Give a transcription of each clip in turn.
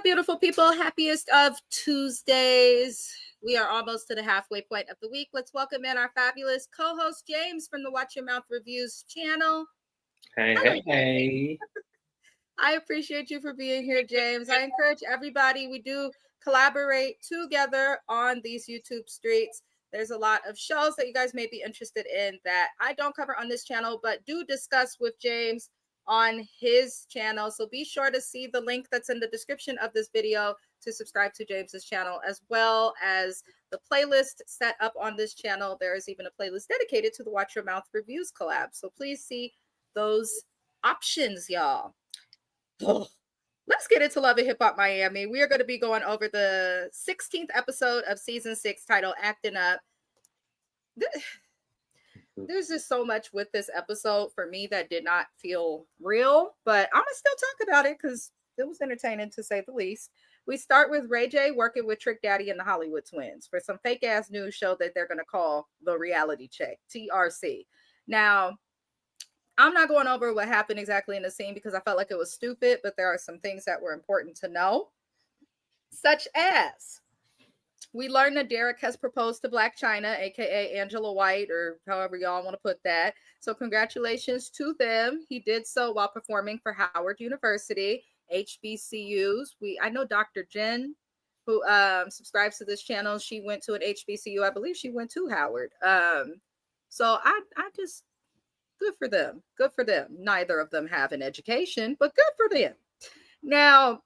beautiful people? Happiest of Tuesdays. We are almost to the halfway point of the week. Let's welcome in our fabulous co-host James from the Watch Your Mouth Reviews channel. Hey. I appreciate you for being here, James. I encourage everybody. We do collaborate together on these YouTube streets. There's a lot of shows that you guys may be interested in that I don't cover on this channel, but do discuss with James on his channel. So be sure to see the link that's in the description of this video to subscribe to James's channel, as well as the playlist set up on this channel. There is even a playlist dedicated to the Watch Your Mouth Reviews collab. So please see those options, y'all. Let's get into Love and Hip Hop Miami. We are going to be going over the 16th episode of season 6 titled Acting Up. There's just so much with this episode for me that did not feel real, but I'm going to still talk about it because it was entertaining to say the least. We start with Ray J working with Trick Daddy and the Hollywood Twins for some fake ass news show that they're going to call The Reality Check, TRC. Now, I'm not going over what happened exactly in the scene because I felt like it was stupid, but there are some things that were important to know, such as we learned that Derek has proposed to Black China, aka Angela White, or however y'all want to put that. So congratulations to them. He did so while performing for Howard University, HBCUs. I know Dr. Jen, who subscribes to this channel. She went to an HBCU. I believe she went to Howard. So I just, good for them. Good for them. Neither of them have an education, but good for them. Now,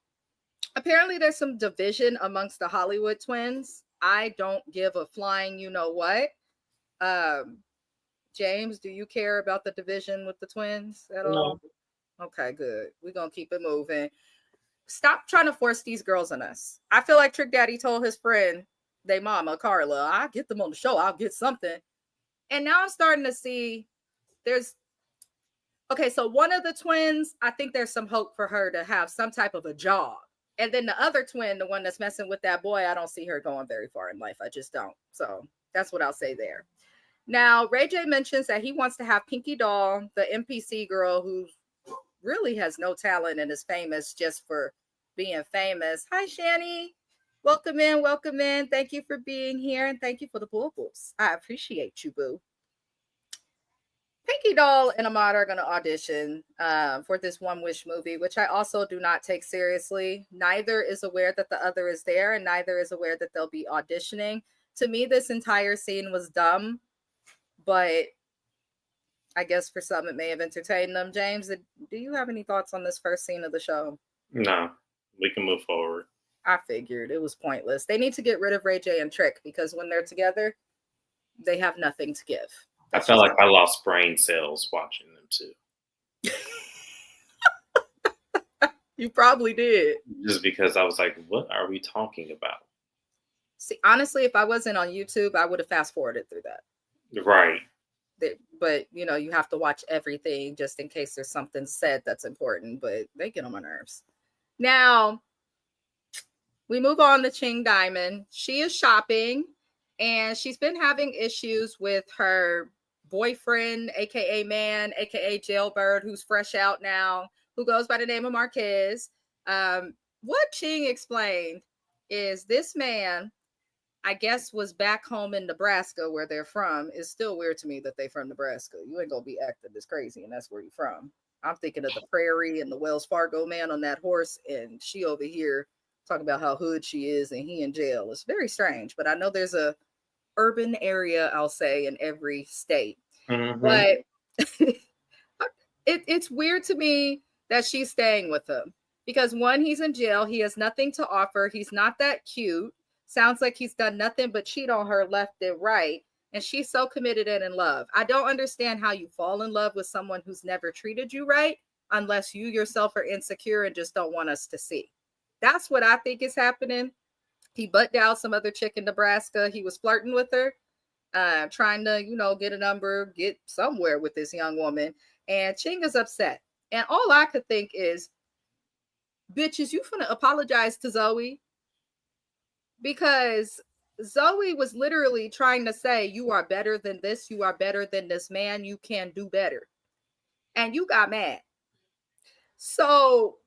apparently there's some division amongst the Hollywood Twins. I don't give a flying you know what. James, do you care about the division with the twins at all? Okay, good. We're going to keep it moving. Stop trying to force these girls on us. I feel like Trick Daddy told his friend, they mama, Carla, I'll get them on the show. I'll get something. And now I'm starting to see so one of the twins, I think there's some hope for her to have some type of a job. And then the other twin, the one that's messing with that boy, I don't see her going very far in life. I just don't. So that's what I'll say there. Now, Ray J mentions that he wants to have Pinky Doll, the NPC girl who really has no talent and is famous just for being famous. Hi, Shani. Welcome in. Welcome in. Thank you for being here. And thank you for the bubbles. I appreciate you, boo. Pinky Doll and Ahmad are going to audition for this One Wish movie, which I also do not take seriously. Neither is aware that the other is there, and neither is aware that they'll be auditioning. To me, this entire scene was dumb, but I guess for some it may have entertained them. James, do you have any thoughts on this first scene of the show? No, we can move forward. I figured it was pointless. They need to get rid of Ray J and Trick because when they're together, they have nothing to give. I felt like I lost brain cells watching them too. You probably did. Just because I was like, what are we talking about? See, honestly, if I wasn't on YouTube, I would have fast forwarded through that. Right. But, you have to watch everything just in case there's something said that's important, but they get on my nerves. Now, we move on to Ching Diamond. She is shopping, and she's been having issues with her boyfriend, aka man, aka jailbird, who's fresh out now, who goes by the name of Marquez. What Ching explained is this man, I guess, was back home in Nebraska where they're from. It's still weird to me that they from Nebraska. You ain't gonna be acting this crazy and that's where you're from. I'm thinking of the prairie and the Wells Fargo man on that horse, and she over here talking about how hood she is and he in jail. It's very strange, but I know there's a urban area, I'll say, in every state. Mm-hmm. But it's weird to me that she's staying with him because one, he's in jail. He has nothing to offer. He's not that cute. Sounds like he's done nothing but cheat on her left and right. And she's so committed and in love. I don't understand how you fall in love with someone who's never treated you right unless you yourself are insecure and just don't want us to see. That's what I think is happening. He butt down some other chick in Nebraska. He was flirting with her, trying to, get a number, get somewhere with this young woman. And Ching is upset. And all I could think is, bitches, you finna apologize to Zoe? Because Zoe was literally trying to say, you are better than this. You are better than this man. You can do better. And you got mad. So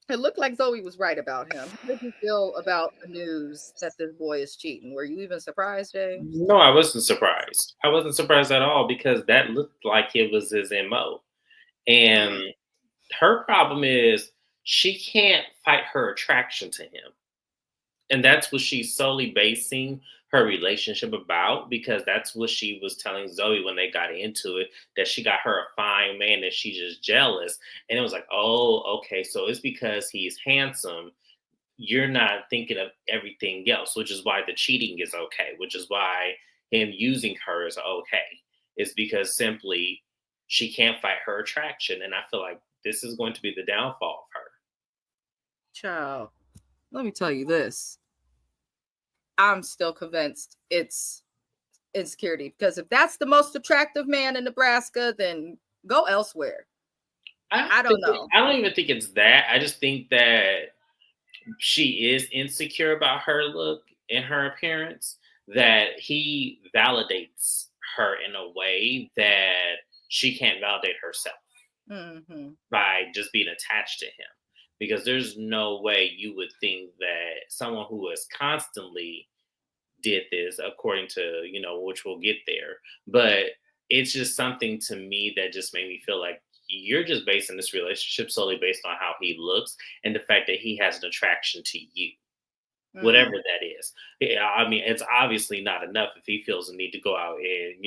It looked like Zoe was right about him. How did you feel about the news that this boy is cheating? Were you even surprised, James? No, I wasn't surprised. I wasn't surprised at all because that looked like it was his MO. And Mm. her problem is she can't fight her attraction to him. And that's what she's solely basing her relationship about, because that's what she was telling Zoe when they got into it, that she got her a fine man and she's just jealous. And it was like, oh, okay, so it's because he's handsome. You're not thinking of everything else, which is why the cheating is okay, which is why him using her is okay. It's because simply she can't fight her attraction. And I feel like this is going to be the downfall of her. Child, let me tell you this. I'm still convinced it's insecurity, because if that's the most attractive man in Nebraska, then go elsewhere. I don't know. I don't even think it's that. I just think that she is insecure about her look and her appearance, that he validates her in a way that she can't validate herself Mm-hmm. by just being attached to him. Because there's no way you would think that someone who is constantly did this, according to, which we'll get there, but it's just something to me that just made me feel like you're just basing this relationship solely based on how he looks and the fact that he has an attraction to you, whatever that is. Yeah, I mean, it's obviously not enough if he feels the need to go out and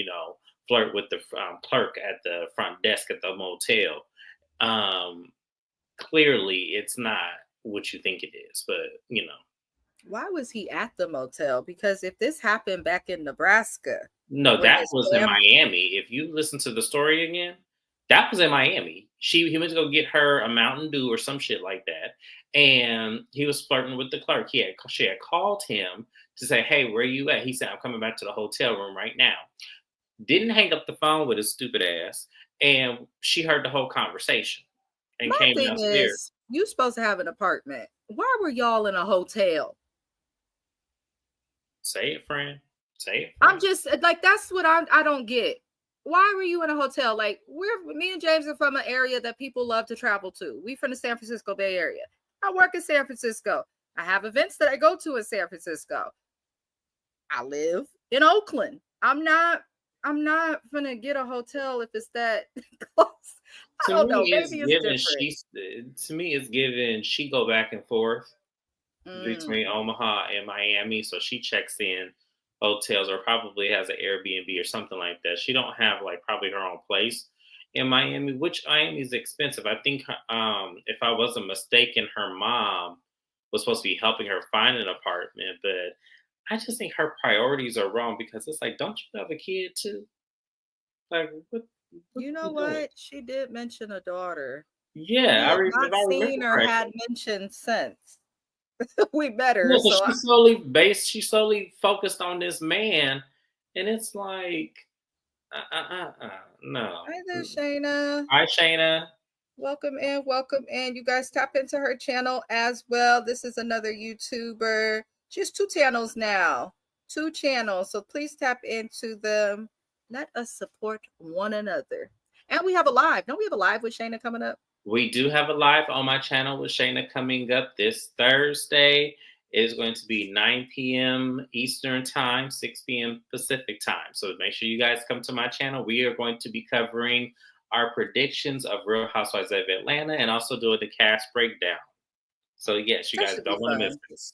flirt with the clerk at the front desk at the motel. um Clearly it's not what you think it is, but Why was he at the motel? Because if this happened back in Nebraska, no, when that his was in fam, Miami. If you listen to the story again, that was in Miami. He went to go get her a Mountain Dew or some shit like that, and he was flirting with the clerk. She had called him to say, "Hey, where you at?" He said, "I'm coming back to the hotel room right now." Didn't hang up the phone with his stupid ass, and she heard the whole conversation and my came thing downstairs. is, you supposed to have an apartment. Why were y'all in a hotel? Say it, friend. Say it, I'm friend. just like, that's what I don't get. Why were you in a hotel? Like, me and James are from an area that people love to travel to. We from the San Francisco Bay Area. I work in San Francisco. I have events that I go to in San Francisco. I live in Oakland. I'm not gonna get a hotel if it's that close. I To don't know. me, it's Maybe it's given different. it's given she go back and forth between Mm. Omaha and Miami. So she checks in hotels or probably has an Airbnb or something like that. She don't have like probably her own place in Miami, which Miami is expensive. I think if I wasn't mistaken, her mom was supposed to be helping her find an apartment, but I just think her priorities are wrong because it's like, don't you have a kid too? Like what You are know you doing? what? She did mention a daughter. We Yeah, have if not I remember seen or correctly. had mentioned since. We met Yeah, her, but so she slowly focused on this man, and it's like, no. hi there, Shayna. Hi, Shayna. Welcome in, welcome in. You guys tap into her channel as well. This is another YouTuber. She has two channels now. Two channels. So please tap into them. Let us support one another. And we have a live. Don't we have a live with Shayna coming up? We do have a live on my channel with Shayna coming up this Thursday. It is going to be 9 p.m. Eastern Time, 6 p.m. Pacific Time. So make sure you guys come to my channel. We are going to be covering our predictions of Real Housewives of Atlanta and also doing the cast breakdown. So, yes, you That guys should be don't want to miss fun. this.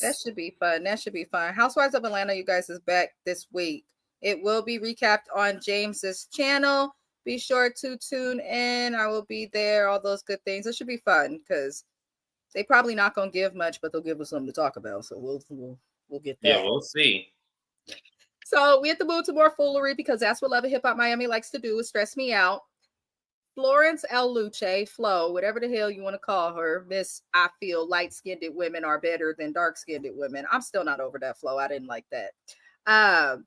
That Yes. should be fun. That should be fun. Housewives of Atlanta, you guys, is back this week. It will be recapped on James's channel. Be sure to tune in. I will be there. All those good things. It should be fun because they probably not gonna give much, but they'll give us something to talk about. So we'll get Yeah, that. we'll see. So we have to move to more foolery because that's what Love and Hip Hop Miami likes to do, is stress me out. Florence L. Luce, Flo, whatever the hell you want to call her, Miss I feel light-skinned women are better than dark-skinned women. I'm still not over that, Flo. I didn't like that.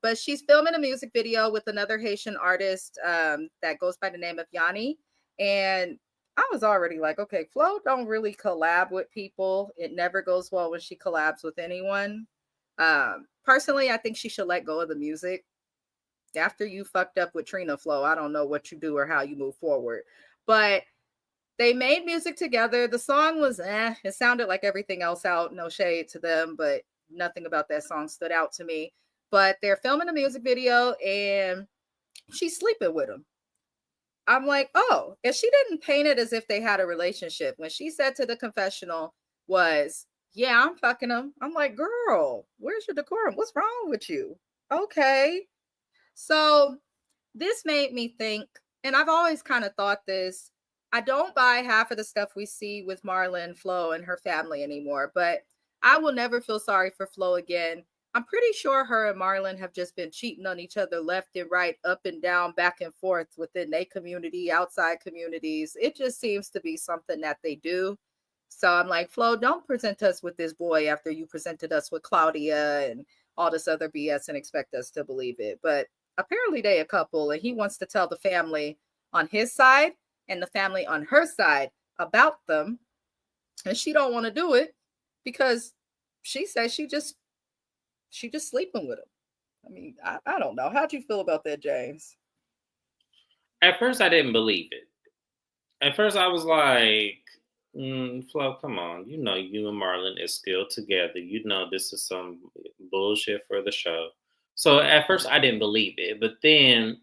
But she's filming a music video with another Haitian artist that goes by the name of Yanni. And I was already like, okay, Flo don't really collab with people. It never goes well when she collabs with anyone. Personally, I think she should let go of the music after you fucked up with Trina, Flo. I don't know what you do or how you move forward. But They made music together. The song was it sounded like everything else out. No shade to them, but nothing about that song stood out to me. But they're filming a music video and she's sleeping with him. I'm like, oh, and she didn't paint it as if they had a relationship. When she said to the confessional was, yeah, I'm fucking him. I'm like, girl, where's your decorum? What's wrong with you? Okay. So this made me think, and I've always kind of thought this. I don't buy half of the stuff we see with Marla and Flo and her family anymore, but I will never feel sorry for Flo again. I'm pretty sure her and Marlon have just been cheating on each other left and right, up and down, back and forth within their community, outside communities. It just seems to be something that they do. So I'm like, Flo, don't present us with this boy after you presented us with Claudia and all this other BS and expect us to believe it. But apparently they a couple and he wants to tell the family on his side and the family on her side about them. And she don't want to do it because she says she just sleeping with him. I mean, I don't know. How'd you feel about that, James? At first, I didn't believe it. At first, I was like, Flo, come on. You know, you and Marlon is still together. You know, this is some bullshit for the show. So at first, I didn't believe it. But then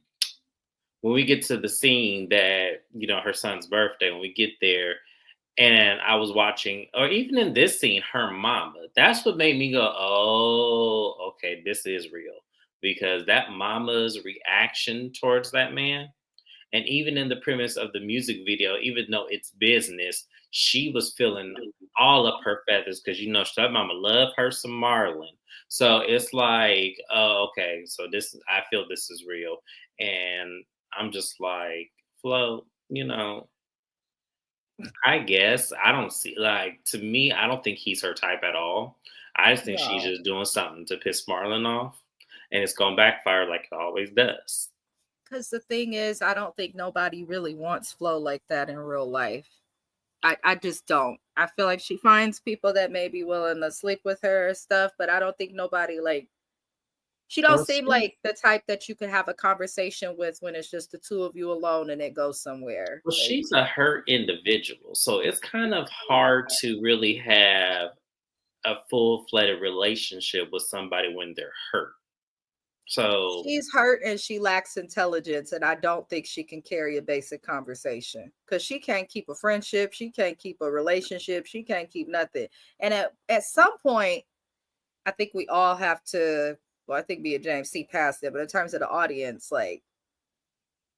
when we get to the scene that, you know, her son's birthday, when we get there, and I was watching, or even in this scene, her mama, that's what made me go, oh, okay, this is real. Because that mama's reaction towards that man, and even in the premise of the music video, even though it's business, she was feeling all up her feathers because, you know, that mama loved her some Marlon. So it's like, oh, okay, so I feel this is real. And I'm just like, Flo, you know, I guess I don't see, like, to me, I don't think he's her type at all. I just think she's No, just doing something to piss Marlon off, and it's gonna backfire like it always does. because the thing is, I don't think nobody really wants Flo like that in real life. I just don't. I feel like she finds people that may be willing to sleep with her and stuff, but I don't think nobody like she don't Well, seem she, like the type that you could have a conversation with when it's just the two of you alone and it goes somewhere. well, Like, she's a hurt individual, so it's kind of hard to really have a full-fledged relationship with somebody when they're hurt. So she's hurt and she lacks intelligence, and I don't think she can carry a basic conversation because she can't keep a friendship, she can't keep a relationship, she can't keep nothing. And at some point, I think we all have to. Well, I think me and James see past it, but in terms of the audience, like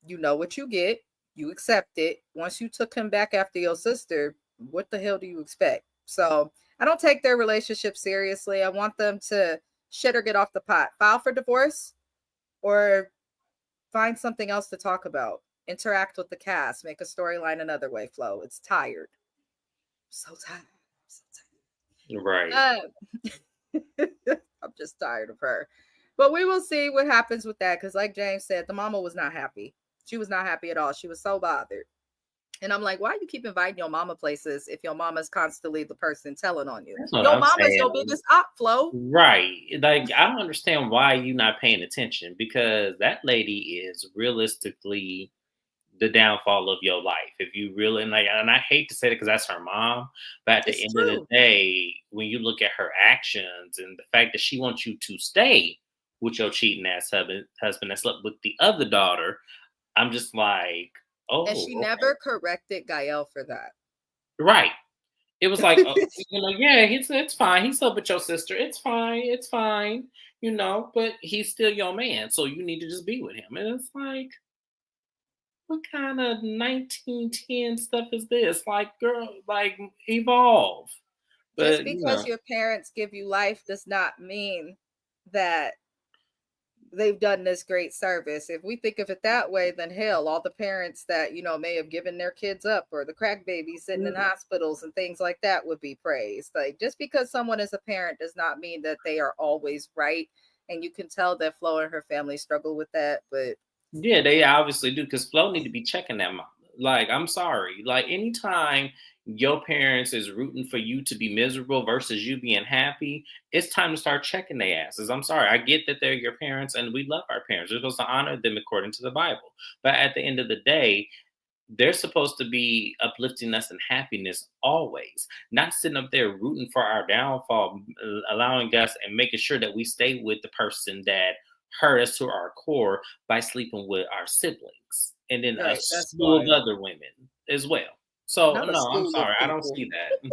you know what you get, you accept it. Once you took him back after your sister, what the hell do you expect? So I don't take their relationship seriously. I want them to shit or get off the pot, file for divorce, or find something else to talk about. Interact with the cast, make a storyline another way. Flo, it's tired. I'm so tired. I'm so right. tired. I'm just tired of her. But we will see what happens with that. Because, like James said, the mama was not happy. She was not happy at all. She was so bothered. And I'm like, why you keep inviting your mama places if your mama's constantly the person telling on you? That's what Your I'm mama's your saying. biggest op, Flo. Right. Like, I don't understand why you not paying attention, because that lady is realistically the downfall of your life. If you really, and I hate to say it because that's her mom, but at the It's end of the true. day, when you look at her actions and the fact that she wants you to stay with your cheating ass husband that slept with the other daughter, I'm just like, And oh, she okay. never corrected Gael for that. Right. It was like, you know, yeah, it's fine. He's up with your sister. It's fine. You know, but he's still your man, so you need to just be with him. And it's like, what kind of 1910 stuff is this? Like, girl, like, evolve. Just But you because know, your parents give you life does not mean that they've done this great service. If we think of it that way, then hell, all the parents that, you know, may have given their kids up or the crack babies sitting in mm, hospitals and things like that would be praised. Like just because someone is a parent does not mean that they are always right. And you can tell that Flo and her family struggle with that. But yeah, they obviously do, because Flo need to be checking that mama. Like, I'm sorry. Like, anytime your parents is rooting for you to be miserable versus you being happy, it's time to start checking their asses. I'm sorry. I get that they're your parents and we love our parents. We're supposed to honor them according to the Bible. But at the end of the day, they're supposed to be uplifting us and happiness always, not sitting up there rooting for our downfall, allowing us and making sure that we stay with the person that hurt us to our core by sleeping with our siblings and then a Right. That's slew of wild. other women as well. So Not a no, I'm school of sorry, I don't people. see that.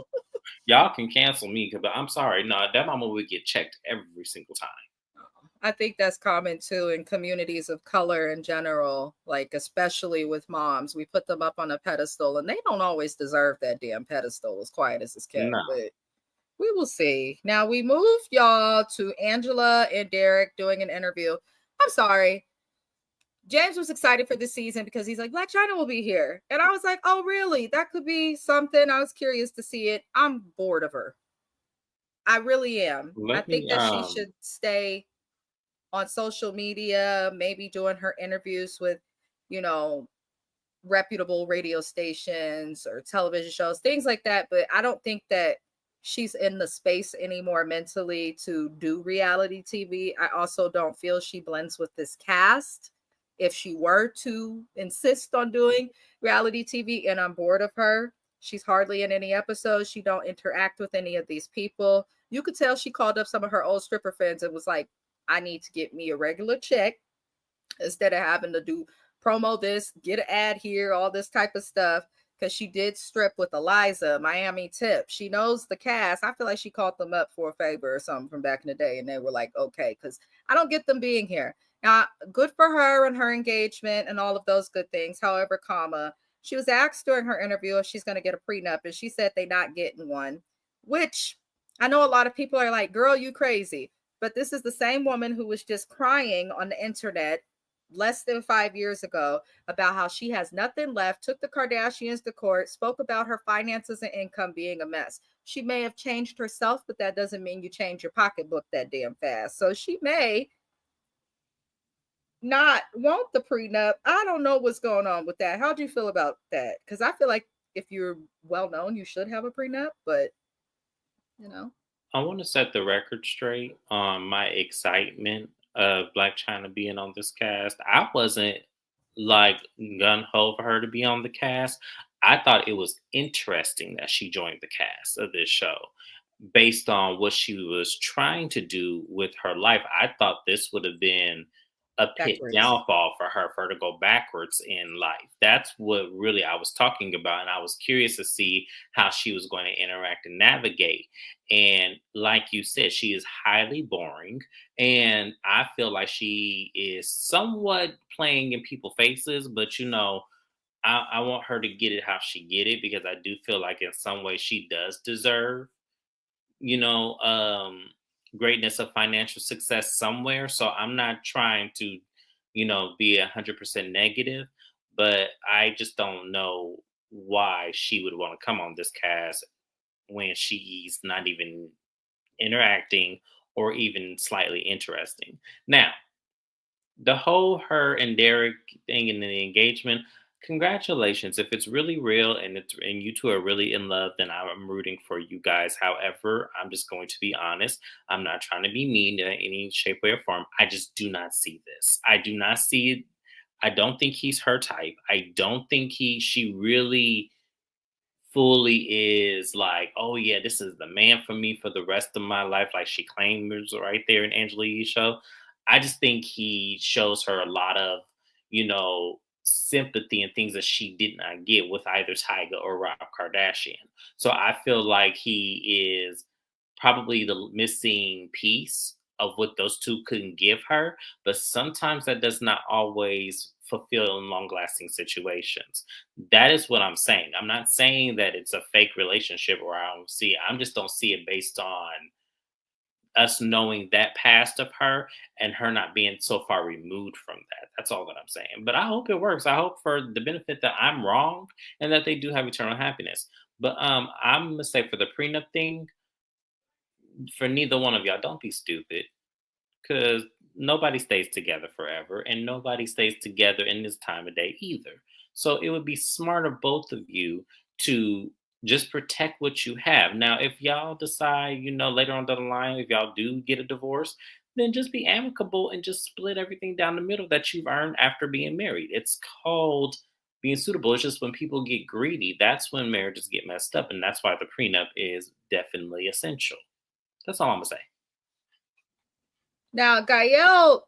Y'all can cancel me, but I'm sorry, no, that mama would get checked every single time. I think that's common too in communities of color in general, like especially with moms. We put them up on a pedestal and they don't always deserve that damn pedestal, as quiet as it's kept. No, But we will see. Now we move y'all to Angela and Derek doing an interview. I'm sorry. James was excited for this season because he's like, Black China will be here. And I was like, oh, really? That could be something. I was curious to see it. I'm bored of her. I really am. I let think me that she should stay on social media, maybe doing her interviews with, you know, reputable radio stations or television shows, things like that. But I don't think that she's in the space anymore mentally to do reality TV. I also don't feel she blends with this cast. If she were to insist on doing reality TV, and I'm bored of her, she's hardly in any episodes. She don't interact with any of these people. You could tell she called up some of her old stripper friends and was like, I need to get me a regular check instead of having to do promo this, get an ad here, all this type of stuff. Because she did strip with Eliza, Miami Tip. She knows the cast. I feel like she called them up for a favor or something from back in the day, and they were like, okay, because I don't get them being here. Now, good for her and her engagement and all of those good things. However, comma, she was asked during her interview if she's going to get a prenup, and she said they're not getting one, which I know a lot of people are like, girl, you crazy. But this is the same woman who was just crying on the internet less than 5 years ago about how she has nothing left, took the Kardashians to court, spoke about her finances and income being a mess. She may have changed herself, but that doesn't mean you change your pocketbook that damn fast. So she may not want the prenup. I don't know what's going on with that. How do you feel about that? Because I feel like if you're well known, you should have a prenup, but you know. I want to set the record straight on my excitement of Black China being on this cast. I wasn't like gun ho for her to be on the cast. I thought it was interesting that she joined the cast of this show based on what she was trying to do with her life. I thought this would have been a pit Backwards. downfall for her to go backwards in life. That's what really I was talking about. And I was curious to see how she was going to interact and navigate. And like you said, she is highly boring. And I feel like she is somewhat playing in people's faces, but I want her to get it how she get it because I do feel like in some way she does deserve you know, um, greatness of financial success somewhere. So I'm not trying to, be 100% negative, but I just don't know why she would want to come on this cast when she's not even interacting or even slightly interesting. Now, the whole her and Derek thing and the engagement, congratulations. If it's really real and you two are really in love, then I'm rooting for you guys. However, I'm just going to be honest. I'm not trying to be mean in any shape, way, or form. I just do not see this. I do not see it. I don't think he's her type. I don't think she really fully is like, oh yeah, this is the man for me for the rest of my life, like she claims right there in Angela Yee's show. I just think he shows her a lot of, sympathy and things that she did not get with either Tyga or Rob Kardashian. So I feel like he is probably the missing piece of what those two couldn't give her. But sometimes that does not always fulfill in long lasting situations. That is what I'm saying. I'm not saying that it's a fake relationship or I don't see it. I just don't see it based on us knowing that past of her and her not being so far removed from that. That's all that I'm saying. But I hope it works. I hope for the benefit that I'm wrong and that they do have eternal happiness. But I'm gonna say for the prenup thing, for neither one of y'all, don't be stupid because nobody stays together forever and nobody stays together in this time of day either. So it would be smart of both of you to just protect what you have. Now, if y'all decide, later on down the line, if y'all do get a divorce, then just be amicable and just split everything down the middle that you've earned after being married. It's called being suitable. It's just when people get greedy, that's when marriages get messed up. And that's why the prenup is definitely essential. That's all I'm gonna say. Now, Gael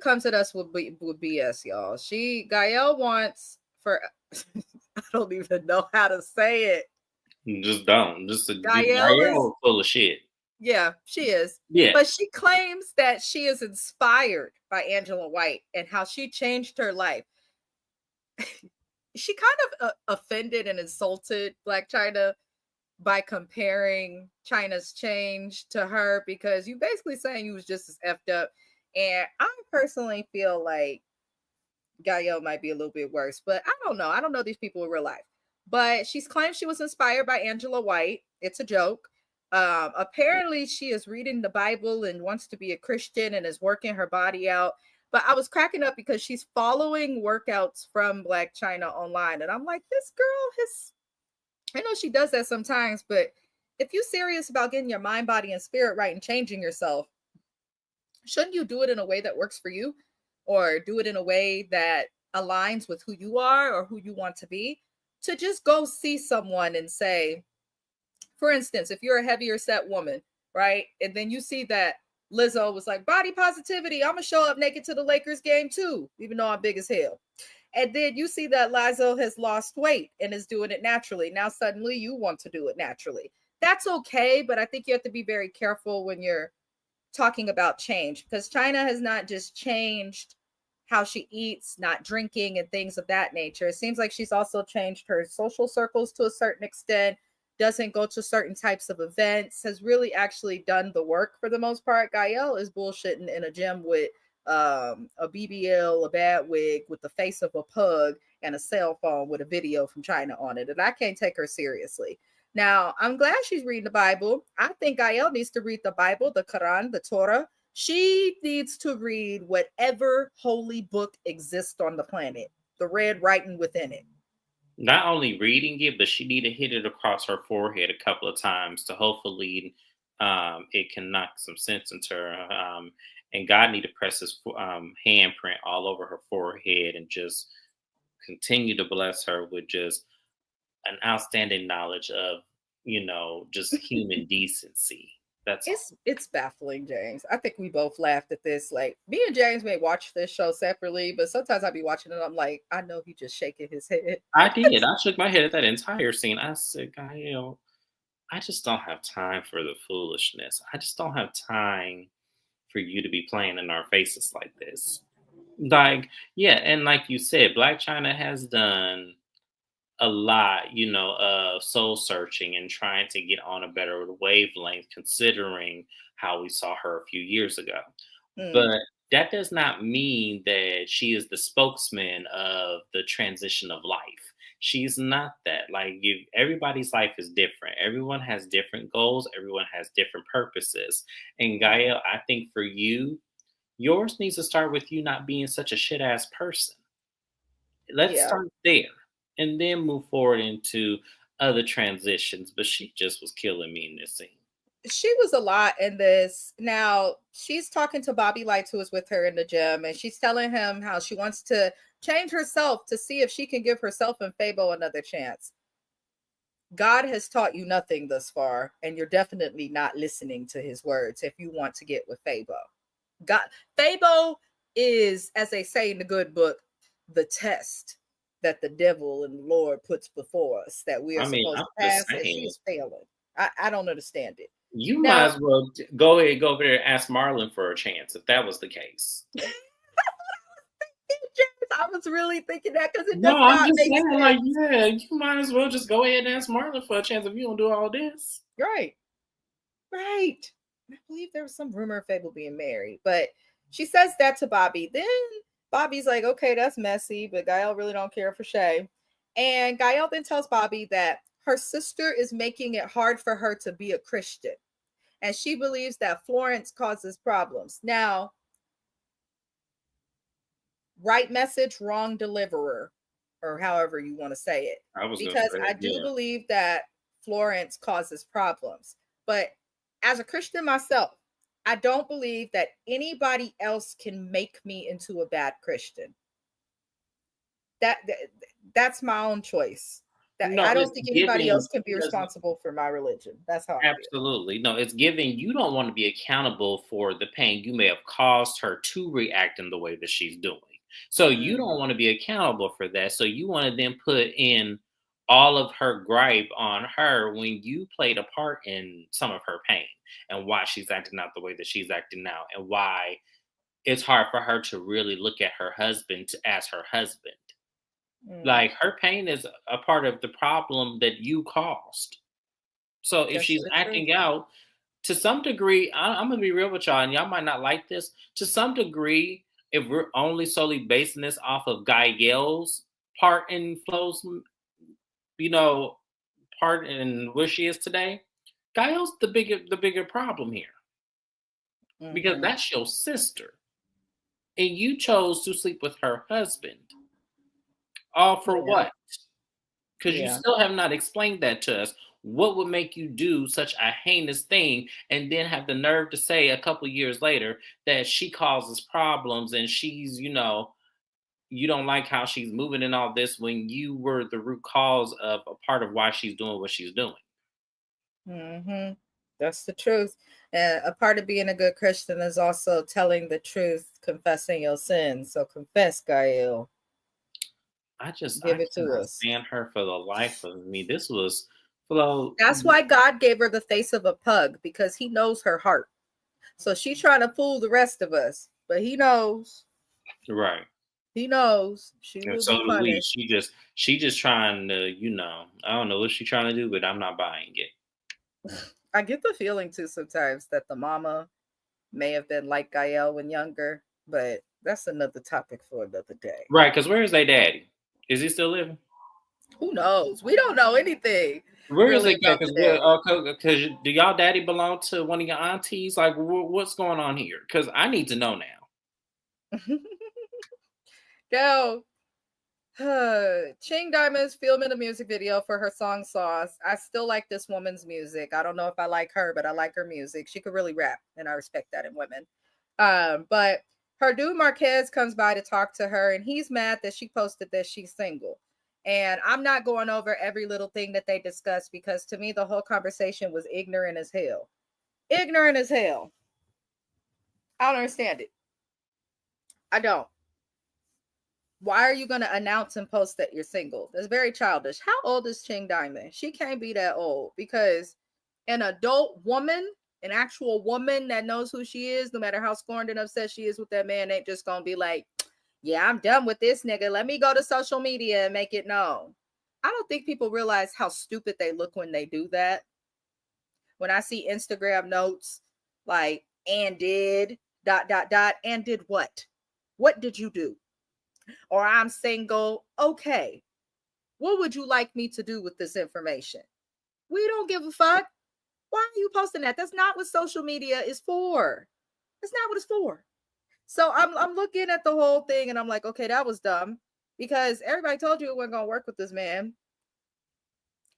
comes at us with BS, y'all. Gael wants for, I don't even know how to say it. Just don't. Just Gael is, full of shit. yeah, she is. Yeah. But she claims that she is inspired by Angela White and how she changed her life. She kind of offended and insulted Black China by comparing China's change to her, because you basically saying you was just as effed up. And I personally feel like Gael might be a little bit worse, but I don't know. I don't know these people in real life. But she's claimed she was inspired by Angela White. It's a joke. Apparently, she is reading the Bible and wants to be a Christian and is working her body out. But I was cracking up because she's following workouts from Black China online. And I'm like, this girl has, I know she does that sometimes, but if you're serious about getting your mind, body, and spirit right and changing yourself, shouldn't you do it in a way that works for you, or do it in a way that aligns with who you are or who you want to be? To just go see someone and say, for instance, if you're a heavier set woman, right? And then you see that Lizzo was like, body positivity, I'm gonna show up naked to the Lakers game too, even though I'm big as hell. And then you see that Lizzo has lost weight and is doing it naturally. Now suddenly you want to do it naturally. That's okay, but I think you have to be very careful when you're talking about change, because China has not just changed how she eats, not drinking, and things of that nature. It seems like she's also changed her social circles to a certain extent, doesn't go to certain types of events, has really actually done the work for the most part. Gael is bullshitting in a gym with a BBL, a bad wig, with the face of a pug, and a cell phone with a video from China on it. And I can't take her seriously. Now, I'm glad she's reading the Bible. I think Gael needs to read the Bible, the Quran, the Torah. She needs to read whatever holy book exists on the planet, the red writing within it. Not only reading it, but she need to hit it across her forehead a couple of times to hopefully it can knock some sense into her. And God need to press his handprint all over her forehead and just continue to bless her with just an outstanding knowledge of, just human decency. That's all. It's baffling, James. I think we both laughed at this. Like, me and James may watch this show separately, but sometimes I'll be watching it. I'm like, I know he just shaking his head. I did. I shook my head at that entire scene. I said, God, I just don't have time for the foolishness. I just don't have time for you to be playing in our faces like this. Like, yeah, and like you said, Black China has done a lot, of soul searching and trying to get on a better wavelength, considering how we saw her a few years ago. Mm, But that does not mean that she is the spokesman of the transition of life. She's not that. Like, everybody's life is different. Everyone has different goals. Everyone has different purposes. And Gael, I think for you, yours needs to start with you not being such a shit ass person. Let's yeah. start there and then move forward into other transitions. But she just was killing me in this scene. She was a lot in this. Now, she's talking to Bobby Lights, who was with her in the gym, and she's telling him how she wants to change herself to see if she can give herself and Fabo another chance. God has taught you nothing thus far, and you're definitely not listening to his words if you want to get with Fabo. God, Fabo is, as they say in the good book, the test that the devil and the Lord puts before us that we are I mean, supposed I'm to just pass, and saying. she's failing. I don't understand it. You might Now, as well go ahead, go over there and ask Marlon for a chance if that was the case. I was really thinking that because it No, does I'm not just make saying, like, sense. yeah, you might as well just go ahead and ask Marlon for a chance if you don't do all this. Right, right. I believe there was some rumor of Fable being married, but she says that to Bobby. Then Bobby's like, okay, that's messy, but Gael really don't care for Shay. And Gael then tells Bobby that her sister is making it hard for her to be a Christian. And she believes that Florence causes problems. Now, right message, wrong deliverer, or however you want to say it. I was gonna Because say, I do yeah. believe that Florence causes problems. But as a Christian myself, I don't believe that anybody else can make me into a bad Christian. that's my own choice. No, I don't it's think anybody giving else can be because responsible for my religion. That's how I feel. absolutely. No, it's giving you don't want to be accountable for the pain you may have caused her to react in the way that she's doing. So you Mm, don't want to be accountable for that. So you want to then put in all of her gripe on her when you played a part in some of her pain and why she's acting out the way that she's acting out and why it's hard for her to really look at her husband as her husband. mm, Like her pain is a part of the problem that you caused. So if that's she's the truth. acting out to some degree, I'm gonna be real with y'all, and y'all might not like this. To some degree, if we're only solely basing this off of Gael's part in Flo's, you know, part in where she is today, Gael's the bigger problem here because Hmm. that's your sister, and you chose to sleep with her husband. All for Yeah, what? Because you yeah. still have not explained that to us. What would make you do such a heinous thing and then have the nerve to say a couple years later that she causes problems and she's, you don't like how she's moving and all this when you were the root cause of a part of why she's doing what she's doing? Hmm. That's the truth. And a part of being a good Christian is also telling the truth, confessing your sins. So confess, Gael. I Give it to cannot us. stand her for the life of me. This was Flo. That's why God gave her the face of a pug, because he knows her heart. So she's trying to fool the rest of us, but he knows. Right. He knows she And will so be do we. punished. She just trying to, I don't know what she's trying to do, but I'm not buying it. I get the feeling too sometimes that the mama may have been like Gael when younger, but that's another topic for another day. Right, because where is their daddy? Is he still living? Who knows? We don't know anything Where is really it? about Because the daddy. do y'all daddy belong to one of your aunties? Like, what's going on here? Because I need to know now. Go. Ching Diamond's filming a music video for her song Sauce. I still like this woman's music. I don't know if I like her, but I like her music. She could really rap, and I respect that in women. But her dude Marquez comes by to talk to her, and he's mad that she posted that she's single. And I'm not going over every little thing that they discussed because to me, the whole conversation was ignorant as hell. Ignorant as hell. I don't understand it. I don't. Why are you going to announce and post that you're single? That's very childish. How old is Ching Diamond? She can't be that old because an adult woman, an actual woman that knows who she is, no matter how scorned and upset she is with that man, ain't just going to be like, yeah, I'm done with this nigga. Let me go to social media and make it known. I don't think people realize how stupid they look when they do that. When I see Instagram notes like, and did, dot, dot, dot, and did what? What did you do? Or I'm single. Okay. What would you like me to do with this information? We don't give a fuck. Why are you posting that? That's not what social media is for. That's not what it's for. So I'm looking at the whole thing and I'm like, okay, that was dumb because everybody told you it wasn't gonna work with this man.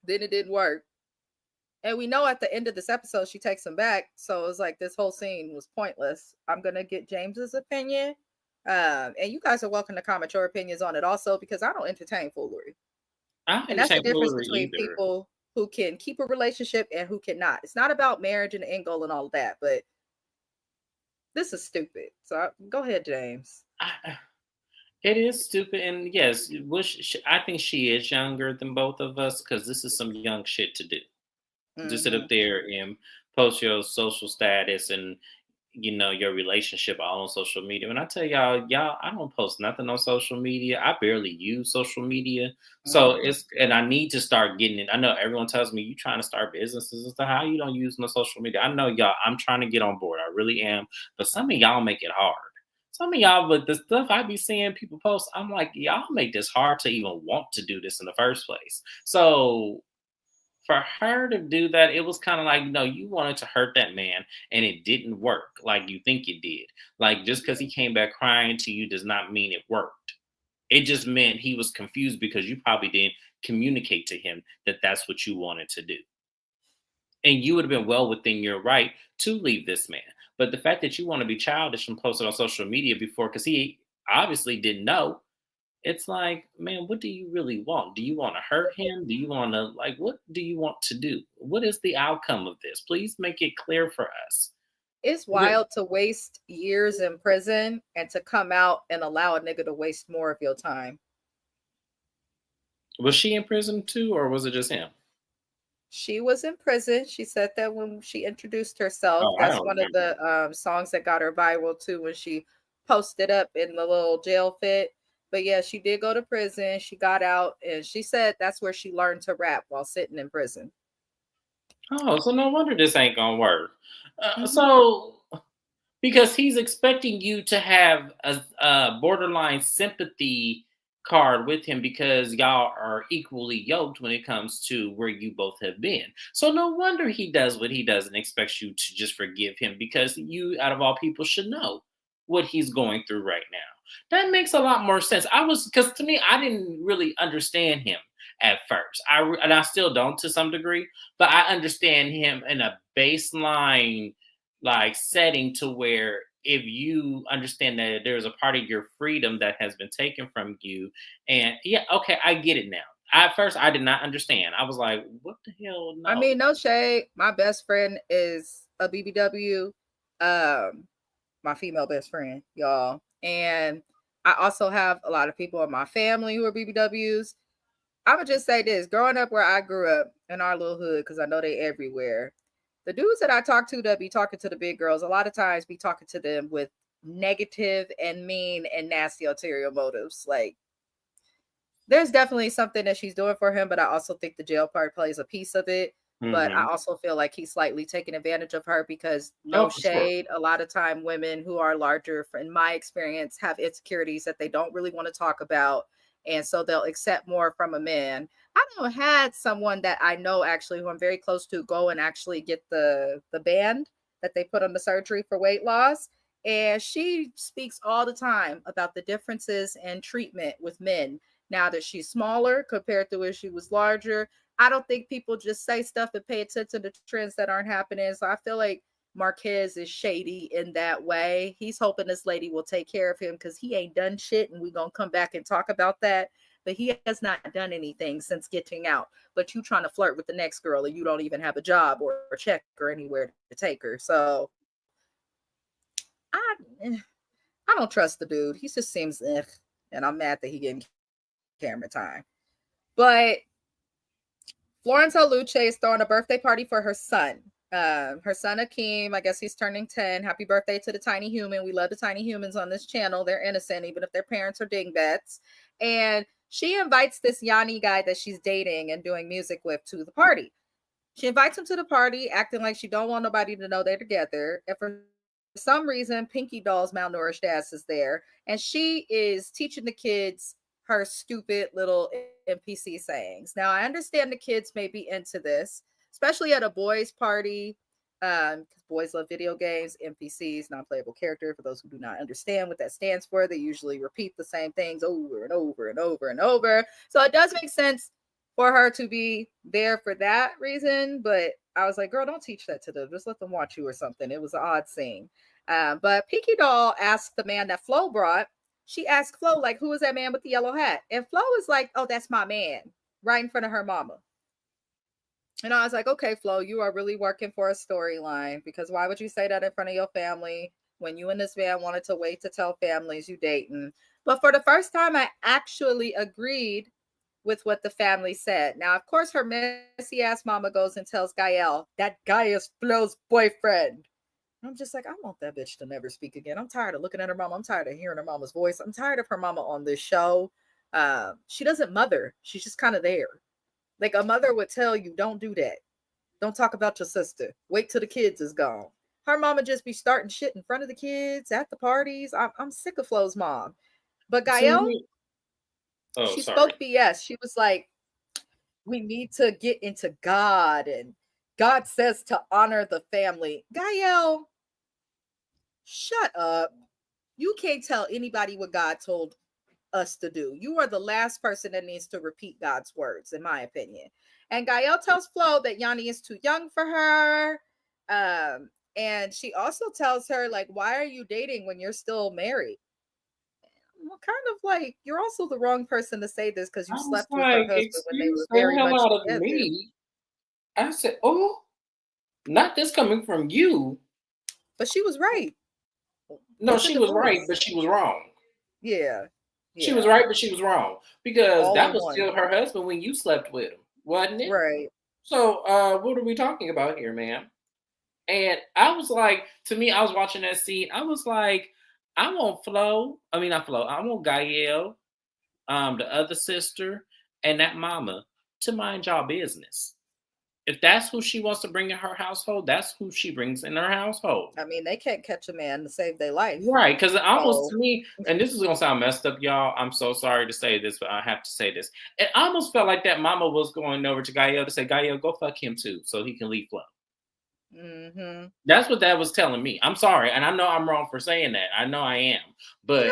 Then it didn't work. And we know at the end of this episode she takes him back. So it's like this whole scene was pointless. I'm gonna get James's opinion. And you guys are welcome to comment your opinions on it also because I don't entertain foolery. I don't And that's the entertain difference foolery between either. people who can keep a relationship and who cannot. It's not about marriage and the end goal and all of that, but this is stupid. So go ahead, James. I, it is stupid, and yes, I think she is younger than both of us because this is some young shit to do. Just sit up Hmm. there and post your social status and your relationship all on social media. When I tell y'all, I don't post nothing on social media. I barely use social media. So Hmm. and I need to start getting it. I know everyone tells me you trying to start businesses and stuff. How you don't use no social media? I know y'all, I'm trying to get on board. I really am. But some of y'all make it hard. Some of y'all, but the stuff I be seeing people post, I'm like, y'all make this hard to even want to do this in the first place. So for her to do that, it was kind of like, you wanted to hurt that man and it didn't work like you think it did. Like, just because he came back crying to you does not mean it worked. It just meant he was confused because you probably didn't communicate to him that that's what you wanted to do. And you would have been well within your right to leave this man. But the fact that you want to be childish and post it on social media before, because he obviously didn't know, it's like, man, what do you really want? Do you want to hurt him? Do you want to, like, what do you want to do? What is the outcome of this? Please make it clear for us. It's Good. wild to waste years in prison and to come out and allow a nigga to waste more of your time. Was she in prison too, or was it just him? She was in prison. She said that when she introduced herself. Oh, I That's don't one of remember. the songs that got her viral too when she posted up in the little jail fit. But yeah, she did go to prison. She got out and she said that's where she learned to rap while sitting in prison. Oh, so no wonder this ain't gonna work. Hmm. So because he's expecting you to have a borderline sympathy card with him because y'all are equally yoked when it comes to where you both have been. So no wonder he does what he does and expects you to just forgive him because you, out of all people, should know what he's going through right now. That makes a lot more sense. I was because to me, I didn't really understand him at first. And I still don't to some degree, but I understand him in a baseline like setting to where if you understand that there's a part of your freedom that has been taken from you, and yeah, okay, I get it now. At first I did not understand. I was like, what the hell? I No. mean, no shade. My best friend is a BBW. Um, my female best friend, y'all. And I also have a lot of people in my family who are BBWs. I would just say this: growing up where I grew up in our little hood, because I know they everywhere. The dudes that I talk to that be talking to the big girls, a lot of times be talking to them with negative and mean and nasty ulterior motives. Like there's definitely something that she's doing for him, but I also think the jail part plays a piece of it. But I Hmm. also feel like he's slightly taking advantage of her because Oh, no for sure. shade. A lot of time, women who are larger, in my experience, have insecurities that they don't really want to talk about, and so they'll accept more from a man. I don't had someone that I know actually who I'm very close to go and actually get the band that they put on the surgery for weight loss. And she speaks all the time about the differences in treatment with men now that she's smaller compared to when she was larger. I don't think people just say stuff and pay attention to trends that aren't happening. So I feel like Marquez is shady in that way. He's hoping this lady will take care of him because he ain't done shit. And we're going to come back and talk about that. But he has not done anything since getting out. But you trying to flirt with the next girl and you don't even have a job or a check or anywhere to take her. So I, I don't trust the dude. He just seems, and I'm mad that he getting camera time. But Florence Luce is throwing a birthday party for her son. Her son Akeem, I guess he's turning 10. Happy birthday to the tiny human. We love the tiny humans on this channel. They're innocent, even if their parents are dingbats. And she invites this Yanni guy that she's dating and doing music with to the party. She invites him to the party, acting like she don't want nobody to know they're together. And for some reason, Pinky Doll's malnourished ass is there, and she is teaching the kids her stupid little NPC sayings. Now, I understand the kids may be into this, especially at a boys' party, because boys love video games. NPCs, non-playable character. For those who do not understand what that stands for, they usually repeat the same things over and over and over and over. So it does make sense for her to be there for that reason. But I was like, girl, don't teach that to them. Just let them watch you or something. It was an odd scene. But Pinky Doll asked the man that Flo brought, she asked Flo, like, who is that man with the yellow hat? And Flo is like, oh, that's my man, right in front of her mama. And I was like, okay, Flo, you are really working for a storyline because why would you say that in front of your family when you and this man wanted to wait to tell families you dating? But for the first time, I actually agreed with what the family said. Now, of course, her messy ass mama goes and tells Gael that guy is Flo's boyfriend. I'm just like, I want that bitch to never speak again. I'm tired of looking at her mama. I'm tired of hearing her mama's voice. I'm tired of her mama on this show. She doesn't mother. She's just kind of there. Like a mother would tell you, don't do that. Don't talk about your sister. Wait till the kids is gone. Her mama just be starting shit in front of the kids at the parties. I'm sick of Flo's mom. But Gael, See, oh, she sorry. spoke BS. She was like, we need to get into God, and God says to honor the family. Gael, shut up. You can't tell anybody what God told us to do. You are the last person that needs to repeat God's words, in my opinion. And Gael tells Flo that Yanni is too young for her. And she also tells her, like, why are you dating when you're still married? kind of like, you're also the wrong person to say this because you I was slept with her like, husband when they excuse were the very hell much out of together. me. I said, oh, not this coming from you. But she was right. No, Get the she was right, divorce. but she was wrong. Yeah. She was Yeah. right, but she was wrong. Because All that in was one. still her husband when you slept with him, wasn't it? Right. So what are we talking about here, ma'am? And I was like, to me, I was watching that scene. I was like, I want Flo. I mean, not Flo. I want Gael, the other sister, and that mama to mind y'all business. If that's who she wants to bring in her household, that's who she brings in her household. I mean, they can't catch a man to save their life. Right, because almost So to me, and this is gonna sound messed up, y'all. I'm so sorry to say this, but I have to say this. It almost felt like that mama was going over to Gael to say, Gael, go fuck him too, so he can leave Flo. mm-hmm. That's what that was telling me. I'm sorry, and I know I'm wrong for saying that. I know I am, but That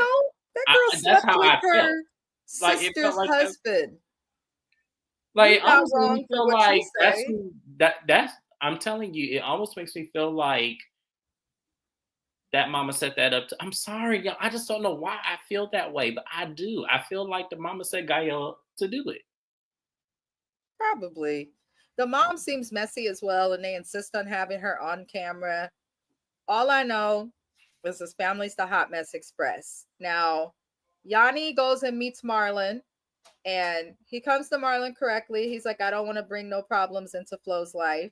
girl that's slept how with I felt. her Like it felt sister's like that. husband. Like You it not almost made me wrong for feel what you like that's say. who that's. I'm telling you, it almost makes me feel like that mama set that up. I'm sorry, y'all. I just don't know why I feel that way, but I do. I feel like the mama set Gaia to do it. Probably. The mom seems messy as well, and they insist on having her on camera. All I know is this family's the Hot Mess Express. Now, Yanni goes and meets Marlon, and he comes to Marlon correctly. He's like, I don't want to bring no problems into Flo's life.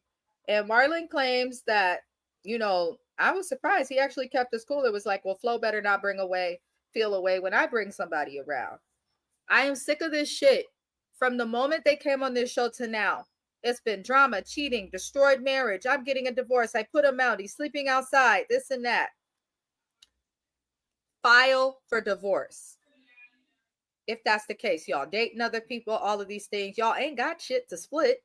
And Marlon claims that, I was surprised. He actually kept his cool. It was like, well, Flo better not feel away when I bring somebody around. I am sick of this shit. From the moment they came on this show to now, it's been drama, cheating, destroyed marriage. I'm getting a divorce. I put him out. He's sleeping outside, this and that. File for divorce. If that's the case, y'all dating other people, all of these things, y'all ain't got shit to split.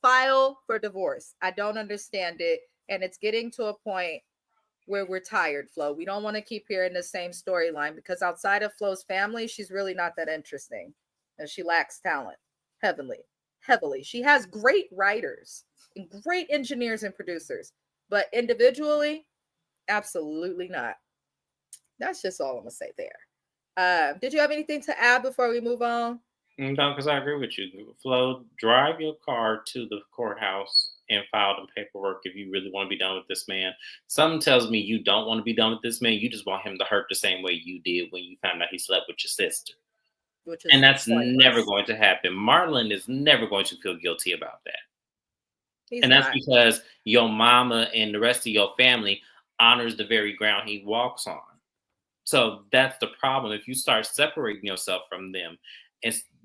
File for divorce. I don't understand it. And it's getting to a point where we're tired, Flo. We don't want to keep hearing the same storyline because outside of Flo's family, she's really not that interesting. And she lacks talent heavily. She has great writers and great engineers and producers, but individually, absolutely not. That's just all I'm going to say there. Did you have anything to add before we move on? No, because I agree with you. Flo, drive your car to the courthouse and file the paperwork if you really want to be done with this man. Something tells me you don't want to be done with this man. You just want him to hurt the same way you did when you found out he slept with your sister. Which And is that's never pointless. going to happen. Marlon is never going to feel guilty about that. He's And that's not. because your mama and the rest of your family honors the very ground he walks on. So that's the problem. If you start separating yourself from them,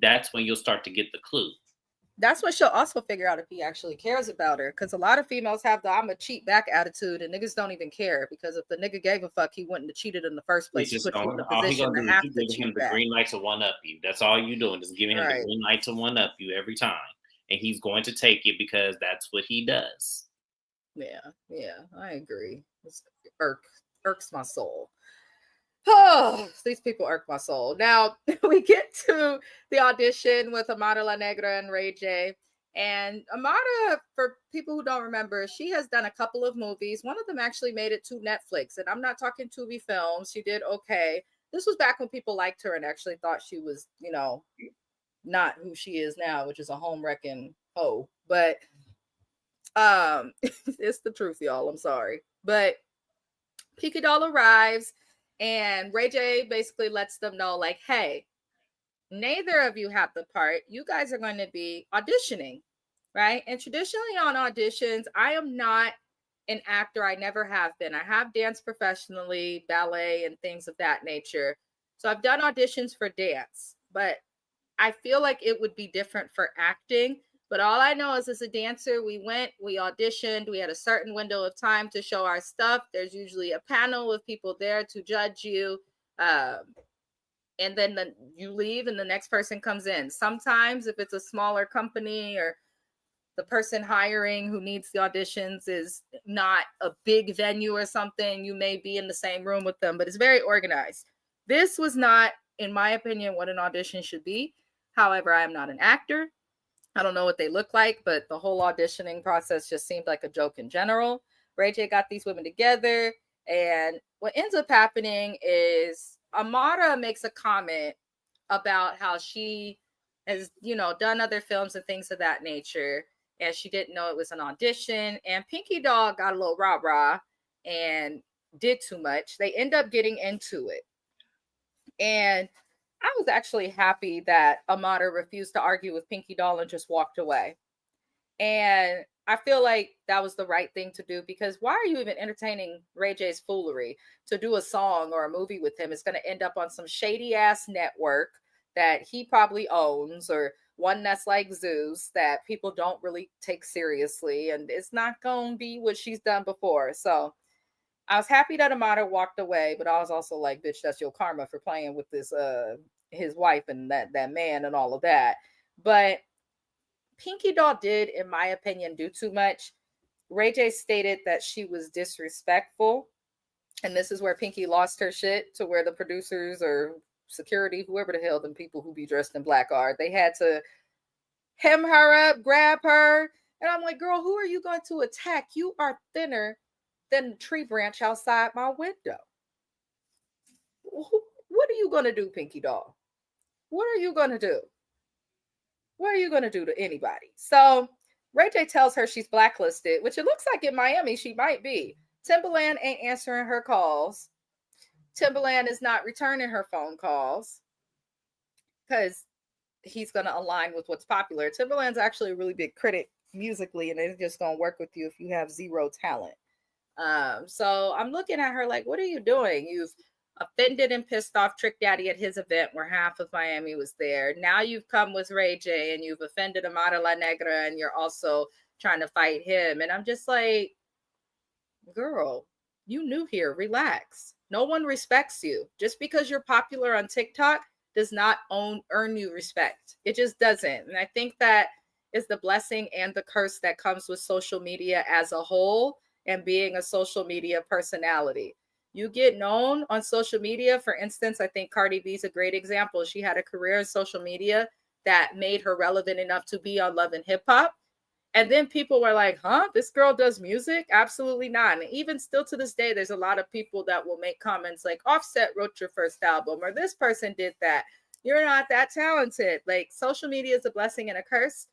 that's when you'll start to get the clue. That's when she'll also figure out if he actually cares about her. Because a lot of females have the I'm a cheat back attitude, and niggas don't even care. Because if the nigga gave a fuck, he wouldn't have cheated in the first He's place to just put you in going. a All he position gonna to do is have you to giving him cheat the back. green light to one up you. That's all you doing, just giving him the Right. green light to one up you every time, and he's going to take it because that's what he does. Yeah, I agree. This irks my soul. Oh, these people irk my soul. Now we get to the audition with Amara La Negra and Ray J. And Amara, for people who don't remember, she has done a couple of movies. One of them actually made it to Netflix. And I'm not talking Tubi Films. She did okay. This was back when people liked her and actually thought she was, not who she is now, which is a home wrecking hoe. But it's the truth, y'all. I'm sorry. But Kiki Doll arrives and Ray J basically lets them know, like, hey, neither of you have the part. You guys are going to be auditioning, right? And traditionally on auditions, I am not an actor. I never have been. I have danced professionally, ballet, and things of that nature. So I've done auditions for dance, but I feel like it would be different for acting. But all I know is as a dancer, we auditioned, we had a certain window of time to show our stuff. There's usually a panel of people there to judge you. And then you leave and the next person comes in. Sometimes if it's a smaller company or the person hiring who needs the auditions is not a big venue or something, you may be in the same room with them, but it's very organized. This was not, in my opinion, what an audition should be. However, I am not an actor. I don't know what they look like, but the whole auditioning process just seemed like a joke in general. Ray J got these women together, and what ends up happening is Amara makes a comment about how she has, done other films and things of that nature, and she didn't know it was an audition. And Pinky Dog got a little rah rah and did too much. They end up getting into it, and I was actually happy that Amara refused to argue with Pinky Doll and just walked away. And I feel like that was the right thing to do, because why are you even entertaining Ray J's foolery? To do a song or a movie with him is going to end up on some shady ass network that he probably owns, or one that's like Zeus that people don't really take seriously. And it's not going to be what she's done before. So I was happy that Amada walked away, but I was also like, bitch, that's your karma for playing with this his wife and that man and all of that. But Pinky Doll did, in my opinion, do too much. Ray J stated that she was disrespectful. And this is where Pinky lost her shit, to where the producers or security, whoever the hell them people who be dressed in black are, they had to hem her up, grab her. And I'm like, girl, who are you going to attack? You are thinner than the tree branch outside my window. What are you going to do, Pinky Doll? What are you going to do? What are you going to do to anybody? So Ray J tells her she's blacklisted, which it looks like in Miami she might be. Timbaland ain't answering her calls. Timbaland is not returning her phone calls because he's going to align with what's popular. Timbaland's actually a really big critic musically, and it's just going to work with you if you have zero talent. So I'm looking at her like, what are you doing? You've offended and pissed off Trick Daddy at his event where half of Miami was there. Now you've come with Ray J and you've offended Amara La Negra, and you're also trying to fight him. And I'm just like, girl, you new here. Relax. No one respects you. Just because you're popular on TikTok does not earn you respect. It just doesn't. And I think that is the blessing and the curse that comes with social media as a whole, and being a social media personality. You get known on social media. For instance, I think Cardi B is a great example. She had a career in social media that made her relevant enough to be on Love and Hip Hop. And then people were like, huh, this girl does music? Absolutely not. And even still to this day, there's a lot of people that will make comments like, Offset wrote your first album, or this person did that. You're not that talented. Like, social media is a blessing and a curse.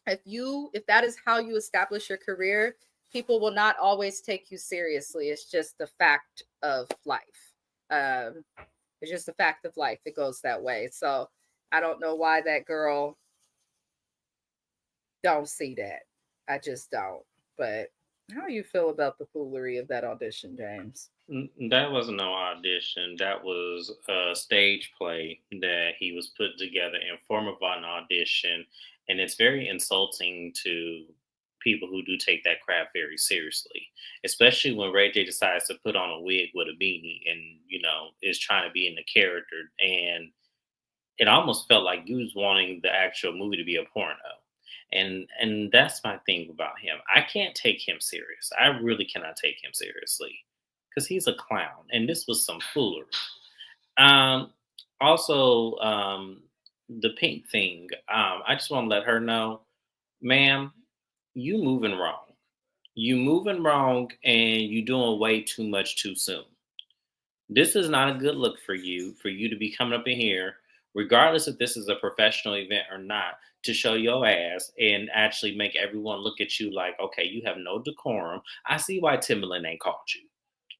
If that is how you establish your career, people will not always take you seriously. It's just the fact of life. It's just the fact of life. It goes that way. So I don't know why that girl don't see that. I just don't. But how do you feel about the foolery of that audition, James? That wasn't no audition. That was a stage play that he was put together in form of an audition, and it's very insulting to people who do take that craft very seriously, especially when Ray J decides to put on a wig with a beanie and is trying to be in the character, and it almost felt like you was wanting the actual movie to be a porno. And that's my thing about him. I can't take him serious. I really cannot take him seriously because he's a clown, and this was some foolery. Um, Also, the pink thing. I just want to let her know, ma'am, you moving wrong. You moving wrong, and you doing way too much too soon. This is not a good look for you to be coming up in here, regardless if this is a professional event or not, to show your ass and actually make everyone look at you like, okay, you have no decorum. I see why Timberland ain't called you.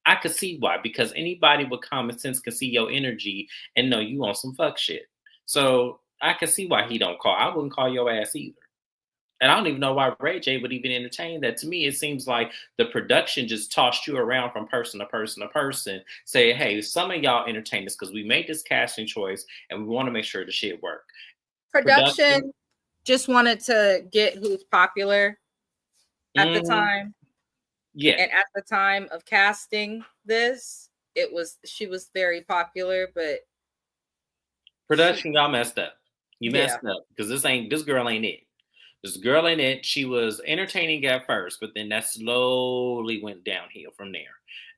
I could see why, because anybody with common sense can see your energy and know you on some fuck shit. So I can see why he don't call. I wouldn't call your ass either. And I don't even know why Ray J would even entertain that. To me, it seems like the production just tossed you around from person to person to person, say, hey, some of y'all entertain this because we made this casting choice and we want to make sure the shit work. Production just wanted to get who's popular at the time. Yeah. And at the time of casting this, she was very popular, but production, y'all messed up. You messed up because this girl ain't it. This girl ain't it. She was entertaining at first, but then that slowly went downhill from there.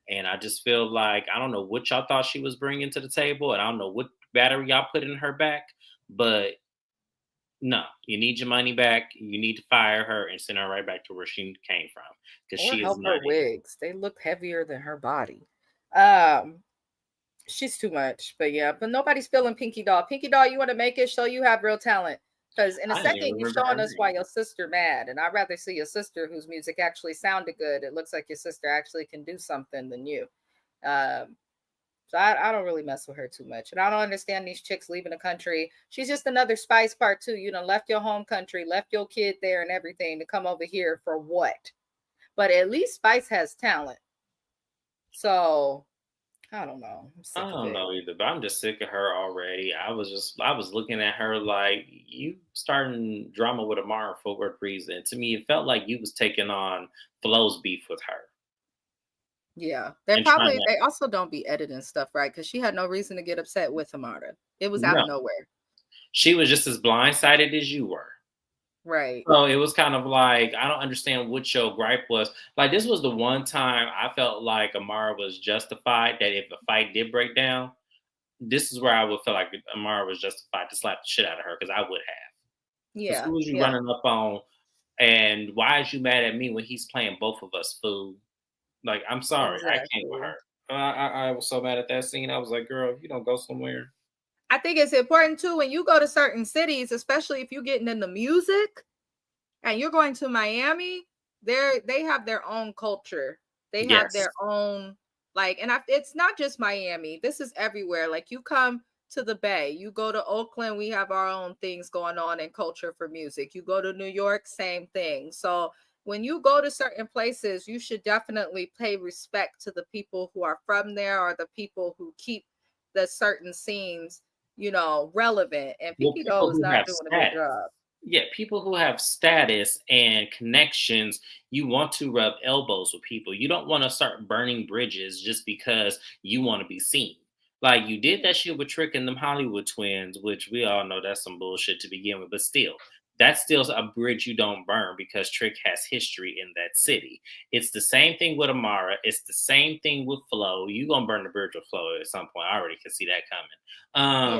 And I just feel like, I don't know what y'all thought she was bringing to the table, and I don't know what battery y'all put in her back, but no, you need your money back. You need to fire her and send her right back to where she came from, because she is help her not it. wigs. They look heavier than her body. She's too much, but yeah, but nobody's feeling Pinky Doll. Pinky Doll, you want to make it, show you have real talent. Because in a I didn't even second, you're remember her showing us why name. your sister mad, and I'd rather see your sister whose music actually sounded good. It looks like your sister actually can do something than you. Um, so I don't really mess with her too much, and I don't understand these chicks leaving the country. She's just another Spice part two. You know, left your home country, left your kid there, and everything to come over here for what? But at least Spice has talent. So I don't know. I'm I sick of don't it. know either, but I'm just sick of her already. I was looking at her like you starting drama with Amara for what reason? To me, it felt like you was taking on Flo's beef with her Yeah, they and trying probably to they also don't be editing stuff right because she had no reason to get upset with Amara. It was out no. of nowhere. She was just as blindsided as you were. Right. So it was kind of like I don't understand what your gripe was. Like this was the one time I felt like Amara was justified that if a fight did break down, this is where I would feel like Amara was justified to slap the shit out of her because I would have. Because Yeah. who was you Yeah. running up on? And why is you mad at me when he's playing both of us, fool? Like I'm sorry, I can't with Exactly. her. I was so mad at that scene. I was like, girl, if you don't go somewhere, I think it's important too when you go to certain cities, especially if you're getting into music and you're going to Miami, they have their own culture. They have yes, their own like, and it's not just Miami. This is everywhere. Like you come to the Bay, you go to Oakland, we have our own things going on in culture for music. You go to New York, same thing. So when you go to certain places, you should definitely pay respect to the people who are from there or the people who keep the certain scenes, relevant. And well, Pinky Doll people is who not have doing a good status. job. Yeah, people who have status and connections, you want to rub elbows with people. You don't want to start burning bridges just because you want to be seen. Like you did that shit with Trick and them Hollywood twins, which we all know that's some bullshit to begin with, but still, that's still a bridge you don't burn because Trick has history in that city. It's the same thing with Amara. It's the same thing with Flo. You gonna burn the bridge with Flo at some point. I already can see that coming.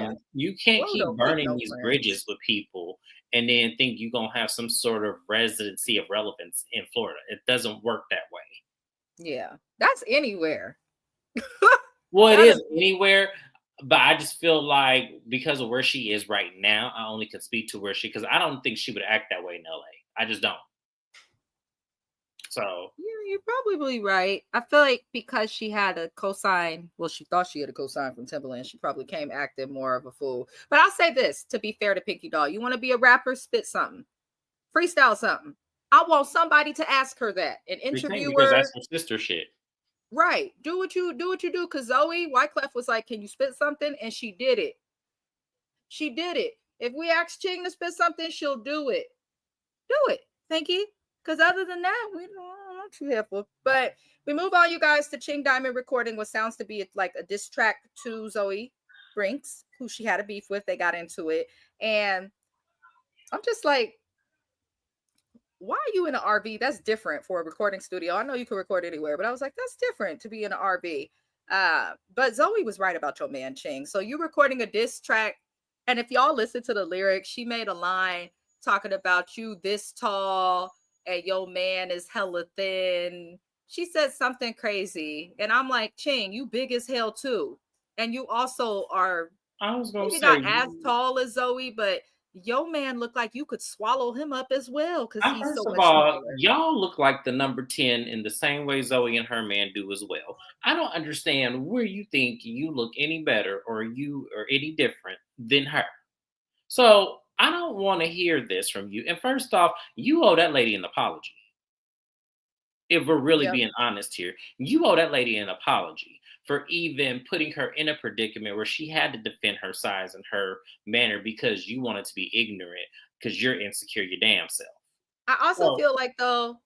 Yeah. You can't Flo keep don't keep burning no these bridges friends. with people and then think you're gonna have some sort of residency of relevance in Florida. It doesn't work that way. Yeah. That's anywhere. Well, it That is is anywhere, but I just feel like because of where she is right now, I only can speak to where she because I don't think she would act that way in LA. I just don't. So Yeah, you're probably right. I feel like because she had a cosign, well, she thought she had a cosign from Timberland, she probably came acting more of a fool. But I'll say this to be fair to Pinky Doll, you want to be a rapper, spit something, freestyle something. I want somebody to ask her that, an they can't because that's interviewer. some sister shit. Right. Do what you do. Cause Zoe Wyclef was like, can you spit something? And she did it. She did it. If we ask Ching to spit something, she'll do it. Do it. Thank you. Because other than that, we don't know too helpful. But we move on, you guys, to Ching Diamond recording what sounds to be like a diss track to Zoe Brinks, who she had a beef with. They got into it. And I'm just like, why are you in an RV? That's different for a recording studio. I know you can record anywhere, but I was like, that's different to be in an RV. But Zoe was right about your man Ching. So you recording a diss track, and if y'all listen to the lyrics, she made a line talking about you this tall and your man is hella thin. She said something crazy, and I'm like, Ching, you big as hell too, and you also are I was gonna maybe not say, as tall as Zoe, but your man looked like you could swallow him up as well because he's first so of much all, smaller. y'all look like the number 10 in the same way Zoe and her man do as well. I don't understand where you think you look any better or you are any different than her. So I don't want to hear this from you. And first off, you owe that lady an apology. If we're really Yep. being honest here, you owe that lady an apology for even putting her in a predicament where she had to defend her size and her manner because you wanted to be ignorant because you're insecure your damn self. I also So feel like though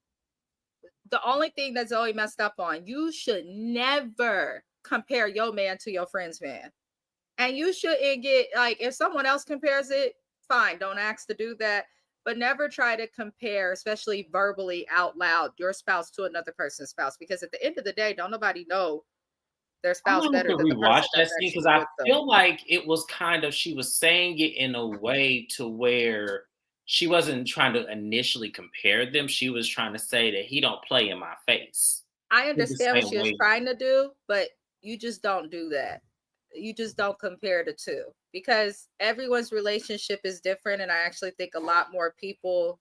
the only thing that Zoe messed up on, you should never compare your man to your friend's man. And you shouldn't get like if someone else compares it, fine, don't ask to do that. But never try to compare, especially verbally out loud, your spouse to another person's spouse. Because at the end of the day, don't nobody know their I'm spouse gonna have better to than the rewatch person that that's scene because actually I with them. feel like it was kind of she was saying it in a way to where she wasn't trying to initially compare them. She was trying to say that he don't play in my face I in the understand what same she was way. trying to do, but you just don't do that. You just don't compare the two because everyone's relationship is different. And I actually think a lot more people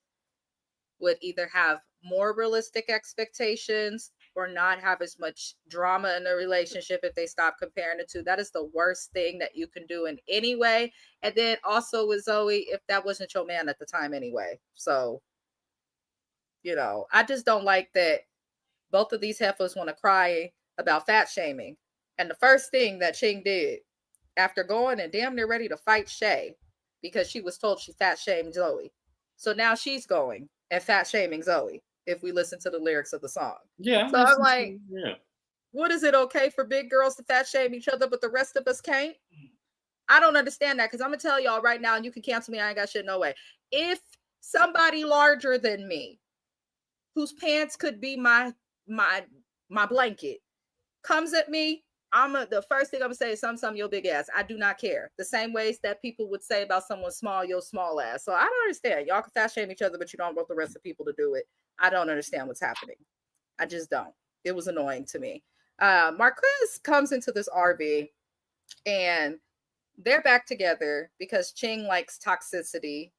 would either have more realistic expectations or not have as much drama in the relationship if they stop comparing the two. That is the worst thing that you can do in any way. And then also with Zoe, if that wasn't your man at the time anyway. So, I just don't like that both of these heifers want to cry about fat shaming. And the first thing that Ching did after going and damn near ready to fight Shay because she was told she fat shamed Zoe. So now she's going and fat shaming Zoe if we listen to the lyrics of the song. Yeah, So I'm like, what is it okay for big girls to fat shame each other, but the rest of us can't? I don't understand that because I'm going to tell y'all right now, and you can cancel me. I ain't got shit no way. If somebody larger than me, whose pants could be my blanket, comes at me, the first thing I'm gonna say is some your big ass. I do not care. The same ways that people would say about someone small, your small ass. So I don't understand. Y'all can fat shame each other, but you don't want the rest of people to do it. I don't understand what's happening. I just don't. It was annoying to me. Marquez comes into this RV and they're back together because Ching likes toxicity.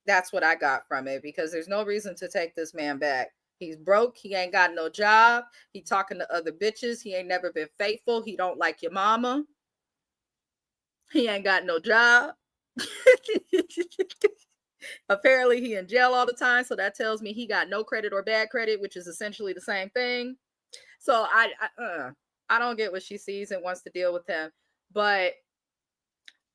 That's what I got from it because there's no reason to take this man back. He's broke. He ain't got no job. He talking to other bitches. He ain't never been faithful. He don't like your mama. He ain't got no job. Apparently he in jail all the time. So that tells me he got no credit or bad credit, which is essentially the same thing. So I don't get what she sees and wants to deal with him. But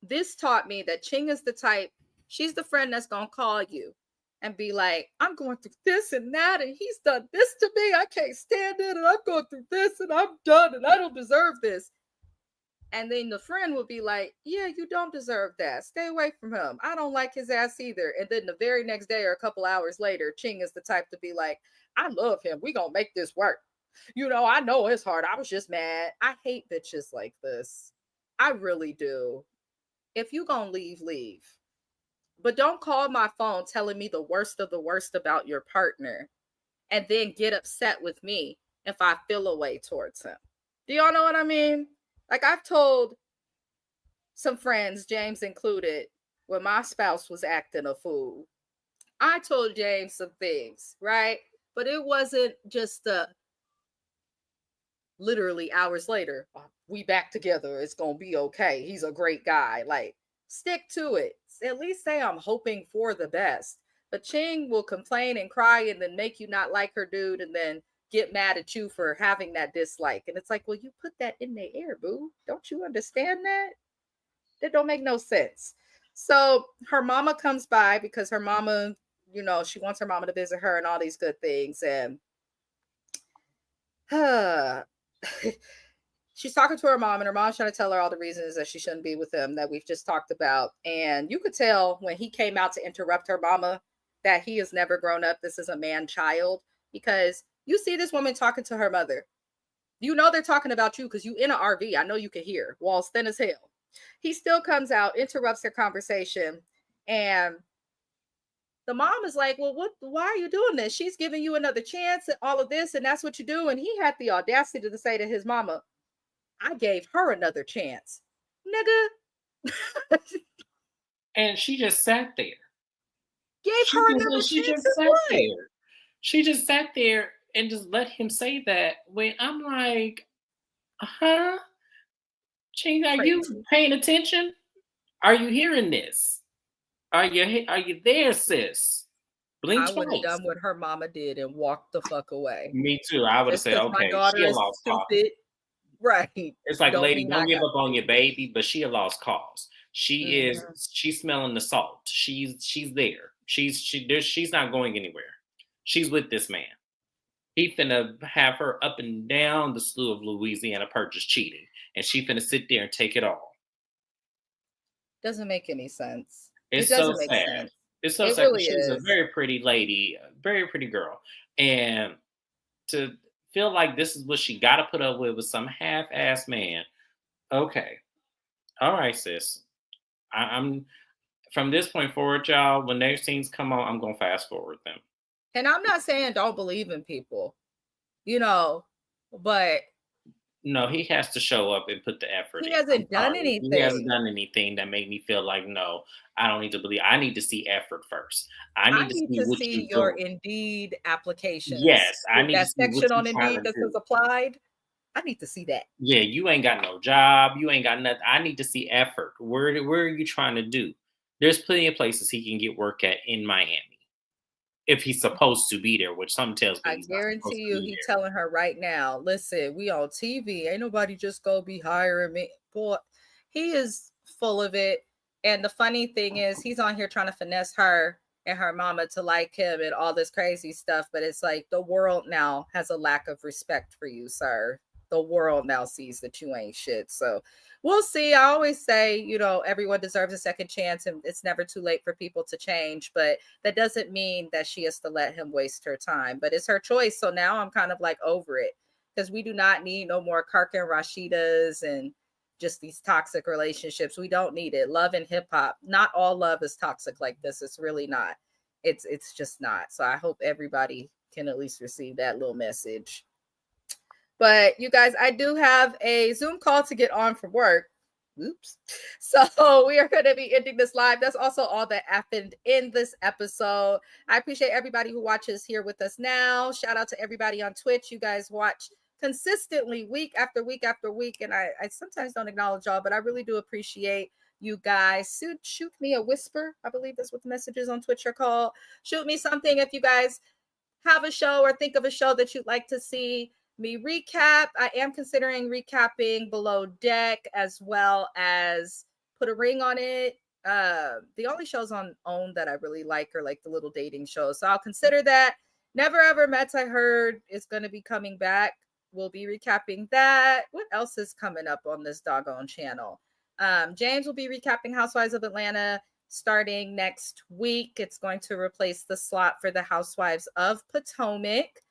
this taught me that Ching is the type, she's the friend that's going to call you and be like, I'm going through this and that, and he's done this to me. I can't stand it, and I'm going through this, and I'm done, and I don't deserve this. And then the friend will be like, yeah, you don't deserve that. Stay away from him. I don't like his ass either. And then the very next day or a couple hours later, Ching is the type to be like, I love him. We gonna make this work. I know it's hard. I was just mad. I hate bitches like this. I really do. If you gonna leave, leave. But don't call my phone telling me the worst of the worst about your partner and then get upset with me if I feel a way towards him. Do y'all know what I mean? Like I've told some friends, James included, when my spouse was acting a fool. I told James some things, right? But it wasn't just literally hours later, we back together. It's going to be okay. He's a great guy. Like, stick to it. At least say I'm hoping for the best. But Ching will complain and cry and then make you not like her dude and then get mad at you for having that dislike. And it's like, well, you put that in the air, boo. Don't you understand that? That don't make no sense. So her mama comes by because her mama, she wants her mama to visit her and all these good things. And she's talking to her mom, and her mom's trying to tell her all the reasons that she shouldn't be with him that we've just talked about. And you could tell when he came out to interrupt her mama that he has never grown up. This is a man child because you see this woman talking to her mother. They're talking about you because you in an RV. I know you can hear. Walls thin as hell. He still comes out, interrupts their conversation, and the mom is like, well, why are you doing this? She's giving you another chance and all of this, and that's what you do. And he had the audacity to say to his mama, I gave her another chance. Nigga. And she just sat there. She just sat there. She just sat there and just let him say that when I'm like, Ching, are you paying attention? Are you hearing this? Are you there, sis? Blink I would have done what her mama did and walked the fuck away. Me too. I would have said, okay, my daughter she a is lost stupid. Cause. Right. It's like, lady, don't give up on your baby, but she a lost cause. She's smelling the salt. She's there. She's not going anywhere. She's with this man. He finna have her up and down the slew of Louisiana Purchase cheating, and she finna sit there and take it all. Doesn't make any sense. It doesn't make sad. Sense. It's so sad. Really she's a very pretty lady, a very pretty girl, and to feel like this is what she got to put up with some half-ass man. Okay, all right, sis. I'm from this point forward, y'all. When their scenes come on, I'm gonna fast forward them. And I'm not saying don't believe in people, but No, he has to show up and put the effort He in. I'm hasn't done sorry. He hasn't anything. done anything that made me feel like, no, I don't need to believe. I need to see effort first. I I need to need see to what see you're your doing. Indeed applications. Yes, I need to That see what section you're on trying Indeed to that says do. applied. I need to see that. Yeah, you ain't got no job. You ain't got nothing. I need to see effort. Where are you trying to do? There's plenty of places he can get work at in Miami if he's supposed to be there, which some tells me I he's not supposed guarantee to you, be he there. telling her right now, listen, we on TV. Ain't nobody just go be hiring me. Boy, he is full of it. And the funny thing is, he's on here trying to finesse her and her mama to like him and all this crazy stuff. But it's like the world now has a lack of respect for you, sir. The world now sees that you ain't shit. So we'll see. I always say, everyone deserves a second chance and it's never too late for people to change. But that doesn't mean that she has to let him waste her time, but it's her choice. So now I'm kind of like over it because we do not need no more Kark and Rashidas and just these toxic relationships. We don't need it. Love and hip hop. Not all love is toxic like this. It's really not. It's just not. So I hope everybody can at least receive that little message. But you guys, I do have a Zoom call to get on from work. Oops. So we are going to be ending this live. That's also all that happened in this episode. I appreciate everybody who watches here with us now. Shout out to everybody on Twitch. You guys watch consistently week after week after week. And I sometimes don't acknowledge y'all, but I really do appreciate you guys. Shoot me a whisper. I believe that's what the messages on Twitch are called. Shoot me something if you guys have a show or think of a show that you'd like to see me recap. I am considering recapping Below Deck as well as Put a Ring on It. The only shows on OWN that I really like are like the little dating shows. So I'll consider that. Never Ever Met, I heard, is going to be coming back. We'll be recapping that. What else is coming up on this doggone channel? James will be recapping Housewives of Atlanta starting next week. It's going to replace the slot for the Housewives of Potomac.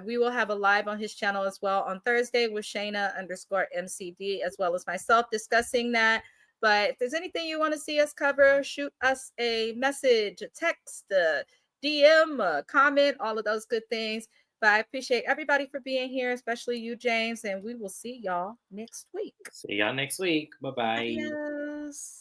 We will have a live on his channel as well on Thursday with Shayna_MCD as well as myself discussing that. But if there's anything you want to see us cover, shoot us a message, a text, a DM, a comment, all of those good things. But I appreciate everybody for being here, especially you, James, and we will see y'all next week. See y'all next week. Bye-bye. Adios.